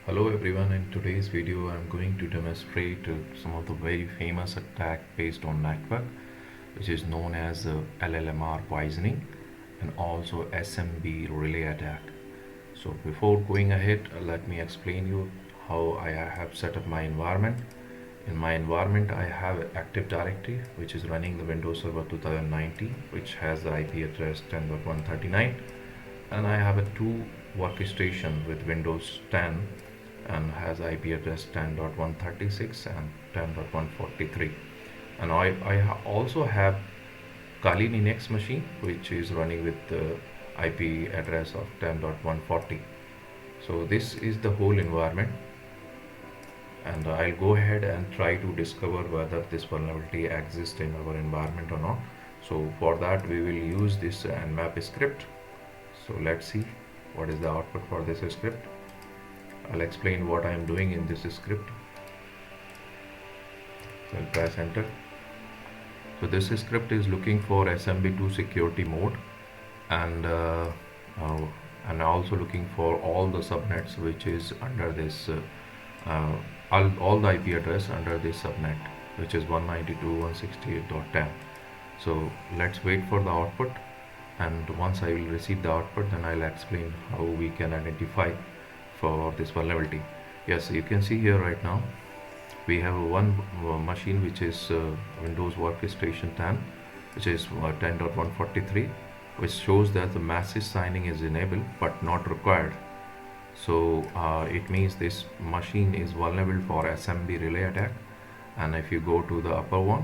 Hello everyone, in today's video I'm going to demonstrate some of the very famous attack based on network, which is known as LLMNR poisoning and also SMB Relay Attack. So before going ahead, let me explain you how I have set up my environment. In my environment I have Active Directory which is running the Windows Server 2090, which has the IP address 10.139, and I have a two workstation with Windows 10 and has IP address 10.136 and 10.143, and I also have Kali Linux machine which is running with the IP address of 10.140. So this is the whole environment, and I'll go ahead and try to discover whether this vulnerability exists in our environment or not. So for that we will use this Nmap script. So let's see what is the output for this script. I'll explain what I am doing in this script. So I'll press enter. So this script is looking for SMB2 security mode, and also looking for all the subnets which is under this all the IP address under this subnet, which is 192.168.10. So let's wait for the output, and once I will receive the output, then I'll explain how we can identify for this vulnerability. Yes, you can see here right now we have one machine which is Windows Workstation 10, which is 10.143, which shows that the message signing is enabled but not required. So it means this machine is vulnerable for SMB Relay Attack. And if you go to the upper one,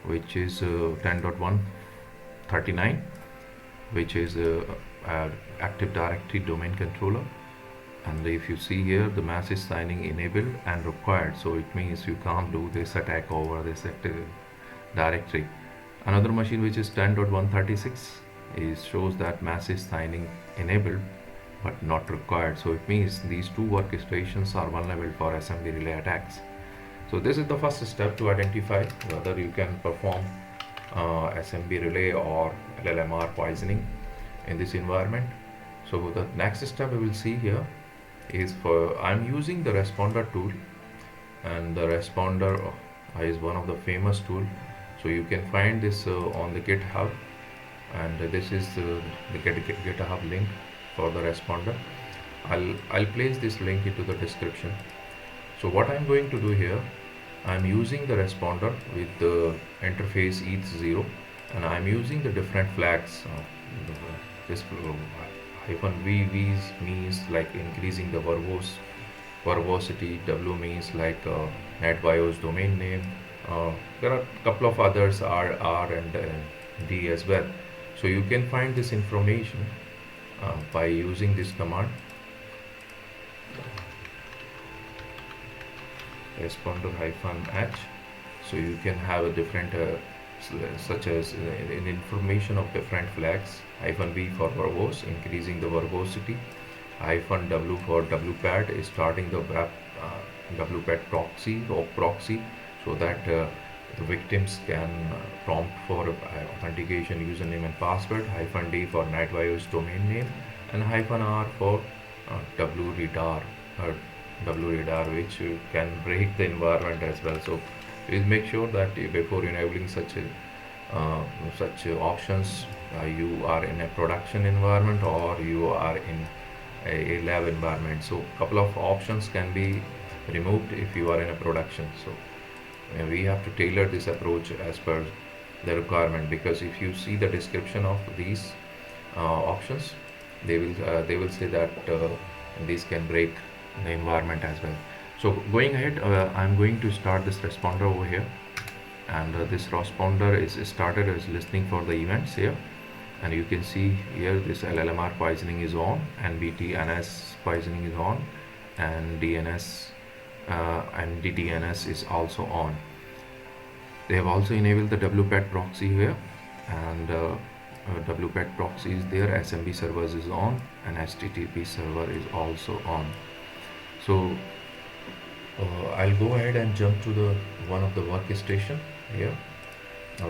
which is 10.139, which is Active Directory domain controller, and if you see here, the message signing enabled and required, so it means you can't do this attack over this Active Directory. Another machine which is 10.136 shows that message signing enabled but not required, so it means these two workstations are vulnerable for SMB relay attacks. So this is the first step to identify whether you can perform SMB relay or LLMNR poisoning in this environment. So the next step we will see here is I'm using the responder tool, and the responder is one of the famous tool. So you can find this on the GitHub, and this is the GitHub link for the responder. I'll place this link into the description. So what I'm going to do here, I'm using the responder with the interface ETH0, and I'm using the different flags. This -v means like increasing the verbosity, W means like NetBIOS domain name. There are a couple of others, R and D as well. So you can find this information by using this command, responder -h. So you can have a different such as in information of different flags. -v for verbose, increasing the verbosity. -w for wpad is starting the web wpad proxy or proxy, so that the victims can prompt for authentication username and password. -d for NetBIOS domain name, and -r for wradar which can break the environment as well. So please make sure that before enabling such options, you are in a production environment or you are in a lab environment. So couple of options can be removed if you are in a production. So we have to tailor this approach as per the requirement, because if you see the description of these options, they will say that these can break the environment as well. So going ahead, I'm going to start this responder over here, and this responder is started as listening for the events here, and you can see here this LLMNR poisoning is on, NBT NS poisoning is on, and NBT NS is also on. They have also enabled the wpad proxy here, and wpad proxy is there, SMB servers is on, and HTTP server is also on. So I'll go ahead and jump to the one of the workstation here,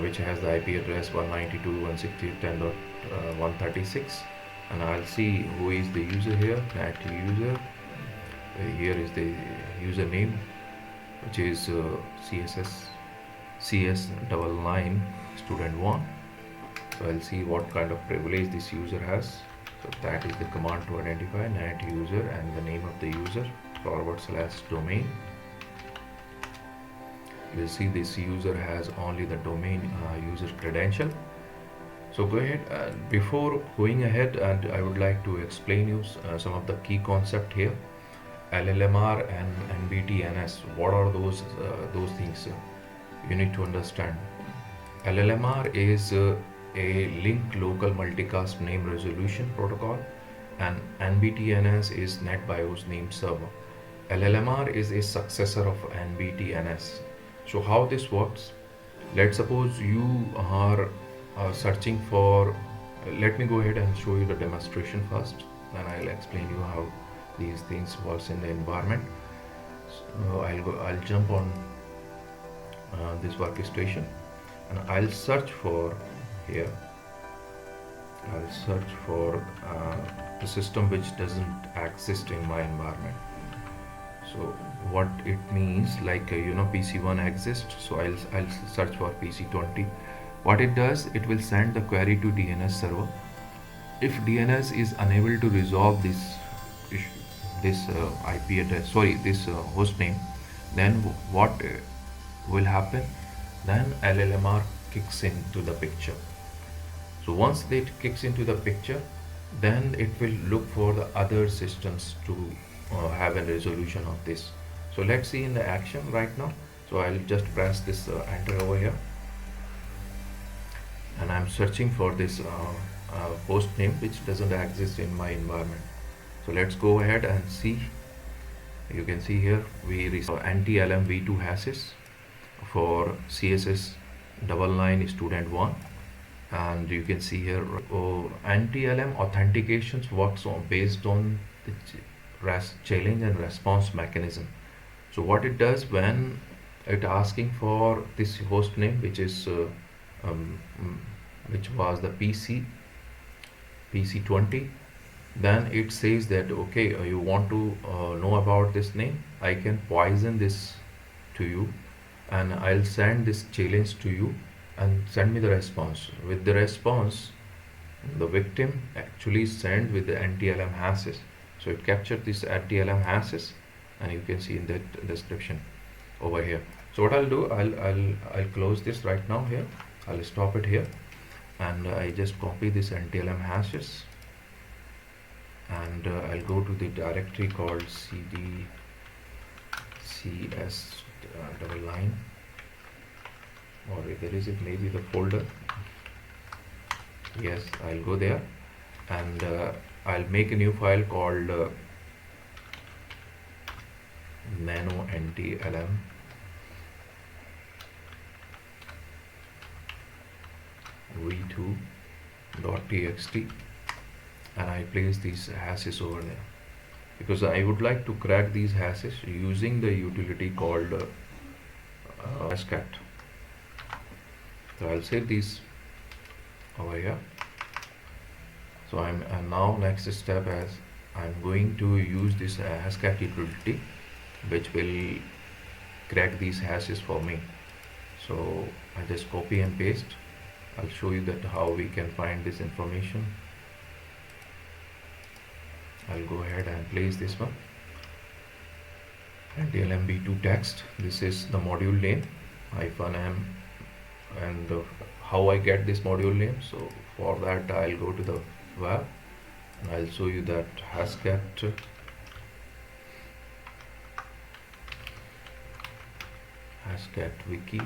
which has the IP address 192.168.10.136, and I'll see who is the user here, net user. here is the username, which is CS double line student1. So I'll see what kind of privilege this user has. So that is the command to identify NAT user and the name of the user /domain. You will see this user has only the domain user credential. So go ahead, and before going ahead, and I would like to explain you some of the key concept here. LLMR and NBT NS, what are those things you need to understand. LLMR is a link local multicast name resolution protocol, and NBT NS is NetBIOS name server. LLMR is a successor of NBT NS. So how this works? Let's suppose you are searching for. Let me go ahead and show you the demonstration first, then I'll explain you how these things works in the environment. So I'll jump on this workstation, and I'll search for here. I'll search for the system which doesn't exist in my environment. So what it means, like PC1 exists, so I'll search for PC20. What it does, it will send the query to DNS server. If DNS is unable to resolve this issue, this IP address, this host name, then what will happen? Then LLMR kicks into the picture. So once it kicks into the picture, then it will look for the other systems to have a resolution of this. So let's see in the action right now. So I'll just press this enter over here, and I'm searching for this host name which doesn't exist in my environment. So let's go ahead and see. You can see here we receive NTLM v2 hashes for CSS double line student1, and you can see here NTLM authentications works on based on the challenge and response mechanism. So what it does, when it asking for this host name, which is which was the PC20, then it says that okay, you want to know about this name, I can poison this to you, and I'll send this challenge to you, and send me the response. With the response, the victim actually sent with the NTLM hashes. So it captured this NTLM hashes, and you can see in that description over here. So what I'll do, I'll close this right now here. I'll stop it here, and I just copy this NTLM hashes, and I'll go to the directory called cd cs double line, or there is it maybe the folder. Yes, I'll go there, and I'll make a new file called nano NTLM v2.txt, and I place these hashes over there because I would like to crack these hashes using the utility called Hashcat. So I'll save these over here. So I'm now next step as I'm going to use this Hashcat utility, which will crack these hashes for me. So I just copy and paste. I'll show you that how we can find this information. I'll go ahead and place this one, NTLM v2 text. This is the module name -m, and how I get this module name. So for that I'll go to the web, and I'll show you that Hashcat wiki.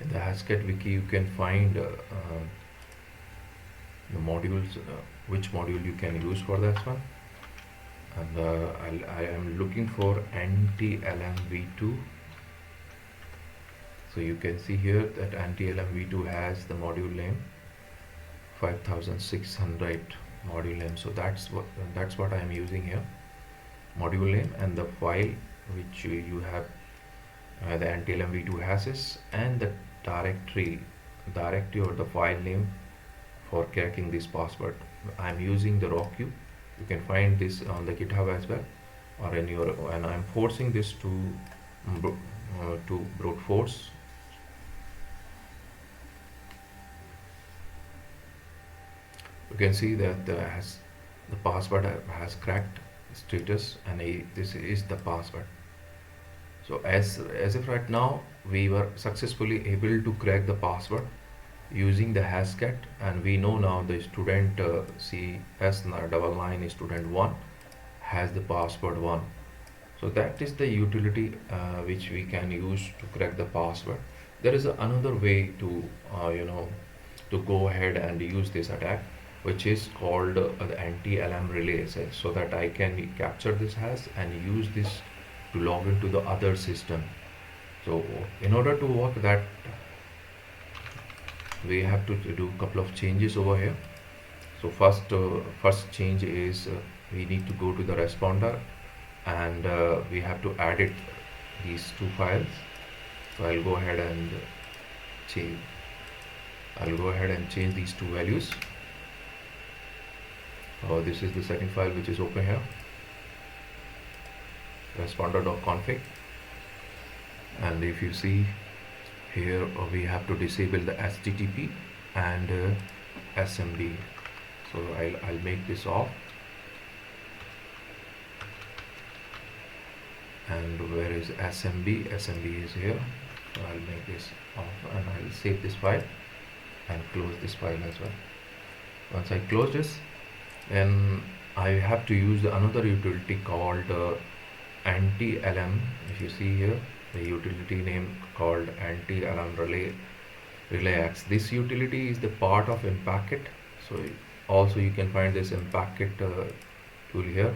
In the Hashcat wiki you can find the modules, which module you can use for that one, and I am looking for NTLM v2. So you can see here that NTLM v2 has the module name 5600 module name. So that's what I am using here, module name, and the file which you have the NTLM v2 hashes, and the directory or the file name for cracking this password. I'm using the ROQ, You can find this on the GitHub as well, or in your, and I'm forcing this to brute force. You can see that the password has cracked status, and this is the password. So as if right now we were successfully able to crack the password using the Hashcat, and we know now the student CS99 student 1 has the password 1. So that is the utility which we can use to crack the password. There is another way to to go ahead and use this attack, which is called the NTLM relay access, so that I can capture this hash and use this to log into the other system. So in order to work that, we have to do a couple of changes over here. So first change is we need to go to the responder, and we have to edit these two files. So I'll go ahead and change these two values. This is the setting file which is open here, responder.config, and if you see here, we have to disable the HTTP and SMB. So I'll make this off, and where is SMB? SMB is here. So I'll make this off, and I'll save this file and close this file as well. Once I close this, then I have to use another utility called NTLM. If you see here, the utility name called NTLM Relayx. This utility is the part of Impacket. So also you can find this Impacket tool here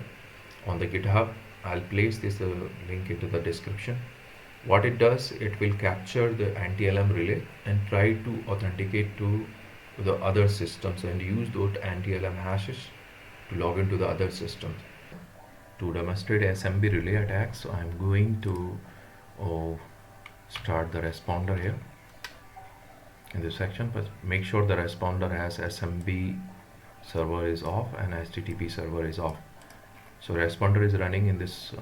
on the GitHub. I'll place this link into the description. What it does, it will capture the NTLM relay and try to authenticate to the other systems and use those NTLM hashes to log into the other systems. To demonstrate SMB relay attacks, so I'm going to start the responder here in this section, but make sure the responder has SMB server is off and HTTP server is off. So responder is running in this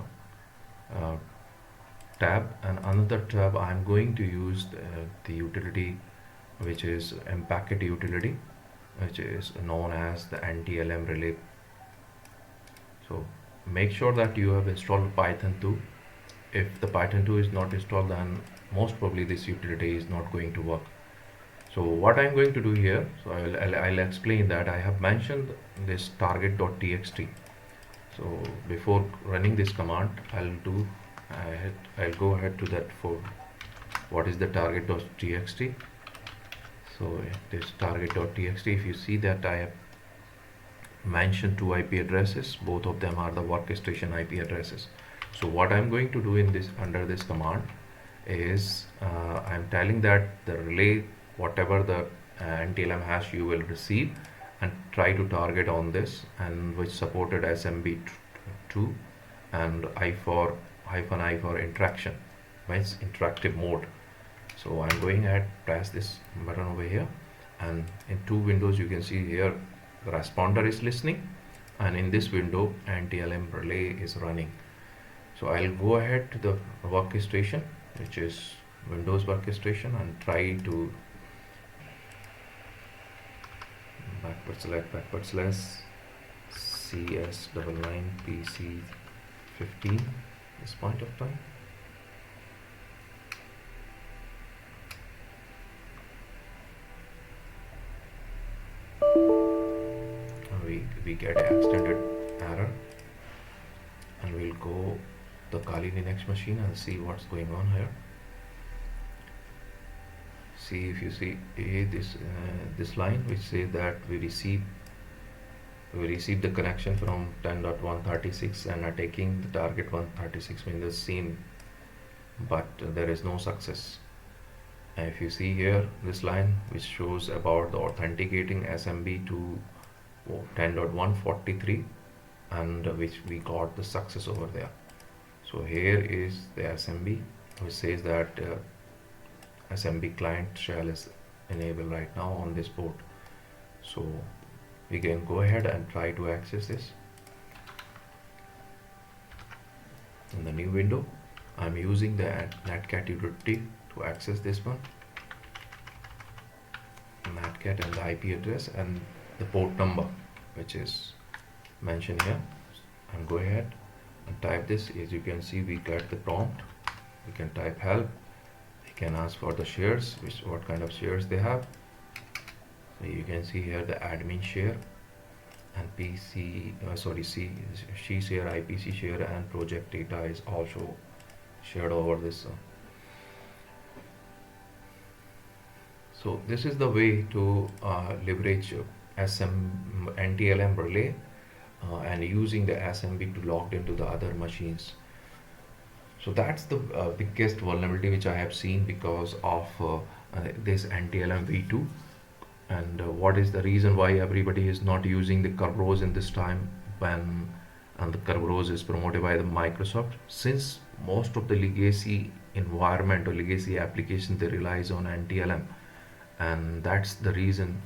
tab, and another tab I'm going to use the utility which is Impacket utility, which is known as the NTLM relay. So make sure that you have installed Python 2. If the Python 2 is not installed, then most probably this utility is not going to work. So what I'm going to do here, so I'll explain that. I have mentioned this target.txt. So before running this command, I'll go ahead to that for what is the target.txt. So this target.txt, if you see that I have mentioned two IP addresses, both of them are the workstation IP addresses. So what I'm going to do in this under this command is I'm telling that the relay whatever the NTLM hash you will receive, and try to target on this, and which supported SMB2 and I for interaction, means interactive mode. So I'm going ahead, press this button over here, and in two windows you can see here the responder is listening, and in this window NTLM relay is running. So I'll go ahead to the workstation, which is Windows workstation, and try to // CS99 PC15 this point of time. We get an extended error, and we'll go the Kali Linux machine and see what's going on here. See, if you see this line which says that we receive the connection from 10.136 and are taking the target 136 in the scene, but there is no success. And if you see here this line which shows about the authenticating SMB to 10.143, and which we got the success over there. So here is the SMB which says that SMB client shell is enabled right now on this port. So we can go ahead and try to access this. In the new window, I'm using the NatCat utility to access this one, NatCat and the IP address and the port number which is mentioned here. And go ahead and type this. As you can see, we got the prompt. We can type help. We can ask for the shares, what kind of shares they have. So you can see here the admin share and C share, IPC share, and project data is also shared over this. So this is the way to leverage NTLM relay and using the SMB to log into the other machines. So that's the biggest vulnerability which I have seen because of this NTLM v2. And what is the reason why everybody is not using the Kerberos in this time when the Kerberos is promoted by the Microsoft? Since most of the legacy environment or legacy application they relies on NTLM, and that's the reason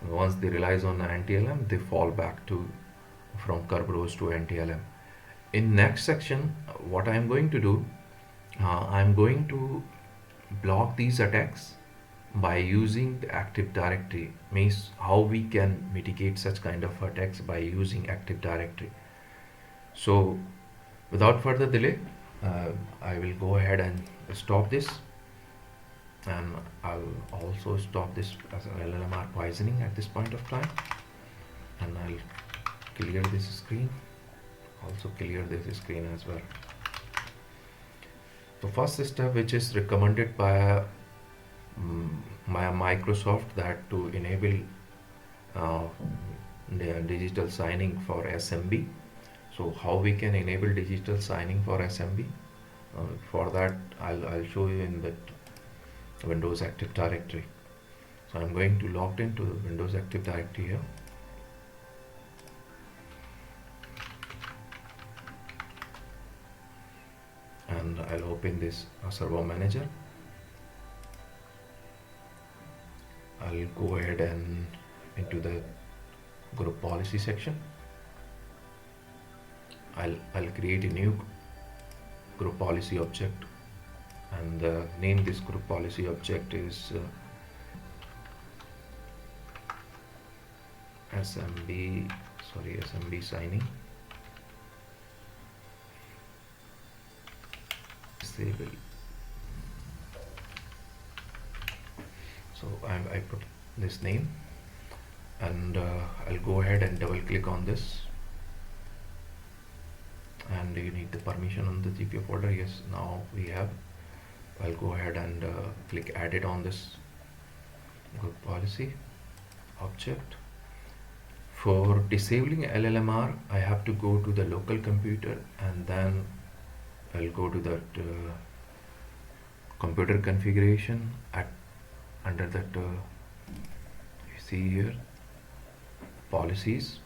once they relies on NTLM they fall back to from Kerberos to NTLM. In next section, what I'm going to do, I'm going to block these attacks by using the Active Directory. Means how we can mitigate such kind of attacks by using Active Directory. So without further delay, I will go ahead and stop this, and I'll also stop this as an LLMNR poisoning at this point of time, and I'll clear this screen, also clear this screen as well. The first step which is recommended by Microsoft, that to enable the digital signing for SMB. So how we can enable digital signing for SMB? For that I'll show you in the Windows Active Directory. So I'm going to log into the Windows Active Directory here. And I'll open this server manager. I'll go ahead and into the group policy section. I'll create a new group policy object, and name this group policy object is SMB signing disable. So I put this name, and I'll go ahead and double click on this, and you need the permission on the GPO folder. Yes, now we have. I'll go ahead and click added on this group policy object. For disabling LLMNR, I have to go to the local computer, and then I'll go to that computer configuration under that you see here policies.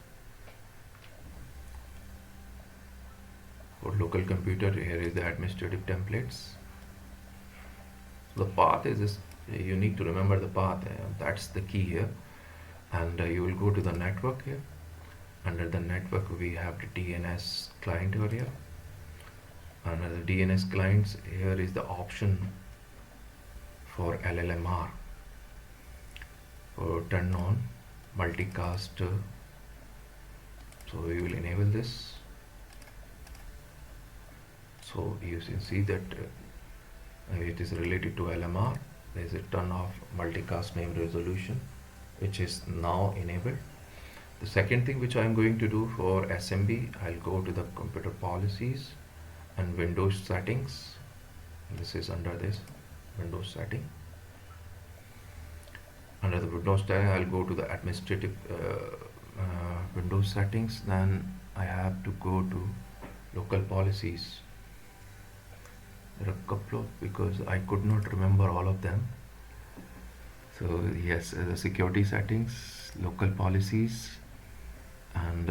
For local computer, here is the administrative templates. The path is this, you need to remember the path, that's the key here. And you will go to the network here. Under the network we have the DNS client area. Under the DNS clients, here is the option for LLMNR. For turn on multicast, so we will enable this. So you can see that it is related to LMR. There is a turn off multicast name resolution, which is now enabled. The second thing which I am going to do for SMB, I'll go to the computer policies and Windows settings. This is under this Windows setting. Under the Windows setting, I'll go to the administrative Windows settings. Then I have to go to local policies. There are a couple of, because I could not remember all of them. So yes, the security settings, local policies, and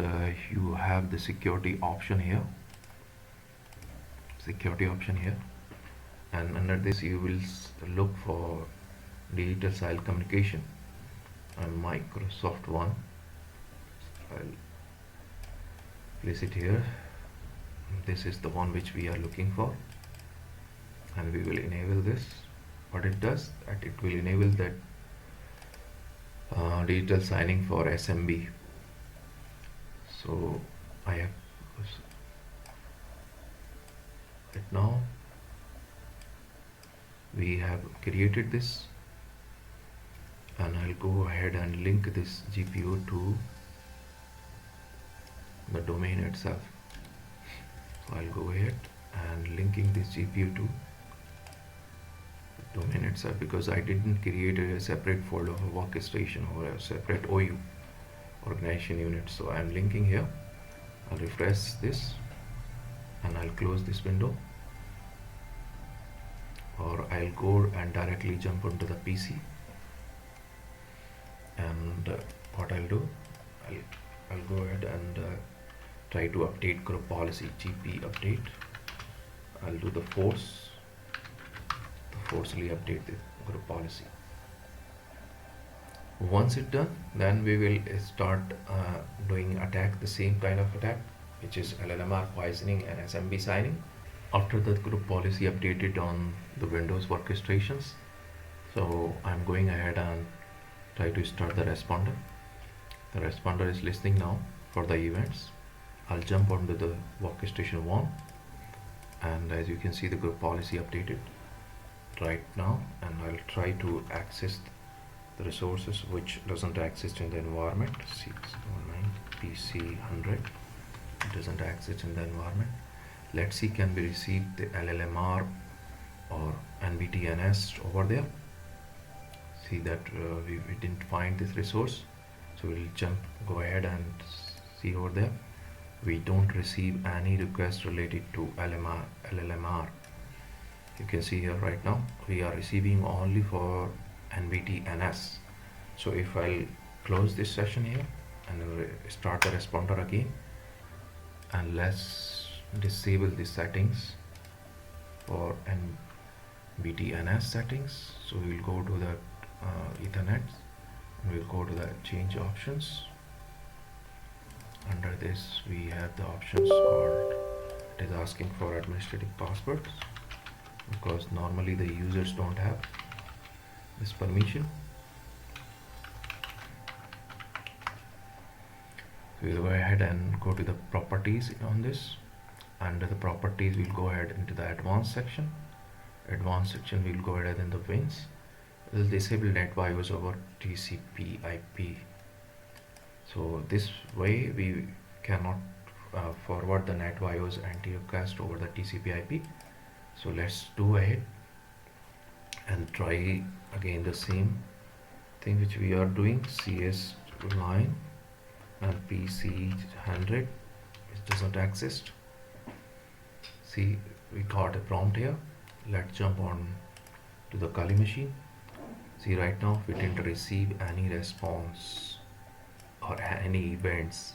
you have the security option here. And under this you will look for digital style communication and Microsoft one. I'll place it here. This is the one which we are looking for, and we will enable this. What it does, that it will enable that digital signing for SMB. So I have right now we have created this, and I'll go ahead and link this GPO to the domain itself. So I'll go ahead and linking this GPO to the domain itself, because I didn't create a separate folder of a workstation or a separate OU, organization unit. So I'm linking here. I'll refresh this and I'll close this window, or I'll go and directly jump onto the PC. And what I'll do, I'll go ahead and try to update group policy, GP update. I'll do the forcefully update the group policy. Once it's done, then we will start doing attack, the same kind of attack, which is LLMNR poisoning and SMB signing. After the group policy updated on the Windows workstations, so I'm going ahead and try to start the responder. The responder is listening now for the events. I'll jump onto the workstation 1, and as you can see, the group policy updated right now, and I'll try to access the resources which doesn't exist in the environment. 619 PC 100 doesn't exist in the environment. Let's see, can we receive the LLMNR or NBT NS over there? See that we didn't find this resource, so we'll go ahead and see over there. We don't receive any request related to LLMNR. You can see here right now we are receiving only for NBT NS. So if I'll close this session here and start the responder again, and let's disable the settings for NBT NS settings. So we'll go to the Ethernet, and we'll go to the change options. Under this we have the options called, it is asking for administrative passwords, because normally the users don't have this permission. So we'll go ahead and go to the properties on this. Under the properties, we'll go ahead into the advanced section. Advanced section, we'll go ahead in the wins. We'll disable NetBIOS over TCP IP. So this way we cannot forward the NetBIOS anti-cast over the TCP IP. So let's do ahead and try again the same thing which we are doing. CS line and PC 100, it doesn't exist. See, we got a prompt here. Let's jump on to the Kali machine. See, right now we didn't receive any response or any events,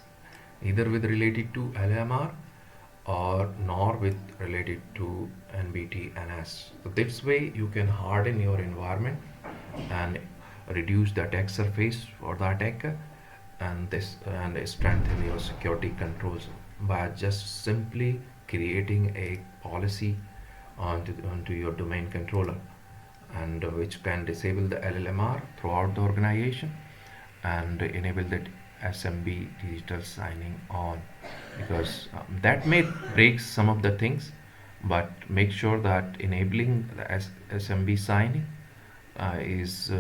either with related to LMR or nor with related to NBT NS. So this way you can harden your environment and reduce the attack surface for the attacker, and strengthen your security controls by just simply creating a policy onto your domain controller, and which can disable the LLMNR throughout the organization and enable that SMB digital signing on, because that may break some of the things, but make sure that enabling the SMB signing is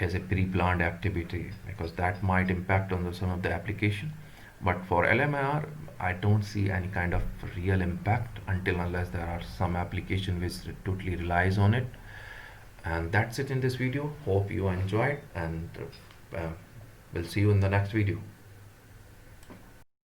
as a pre-planned activity, because that might impact on some of the application. But for LMR, I don't see any kind of real impact until unless there are some application which totally relies on it. And that's it in this video. Hope you enjoyed, and we'll see you in the next video.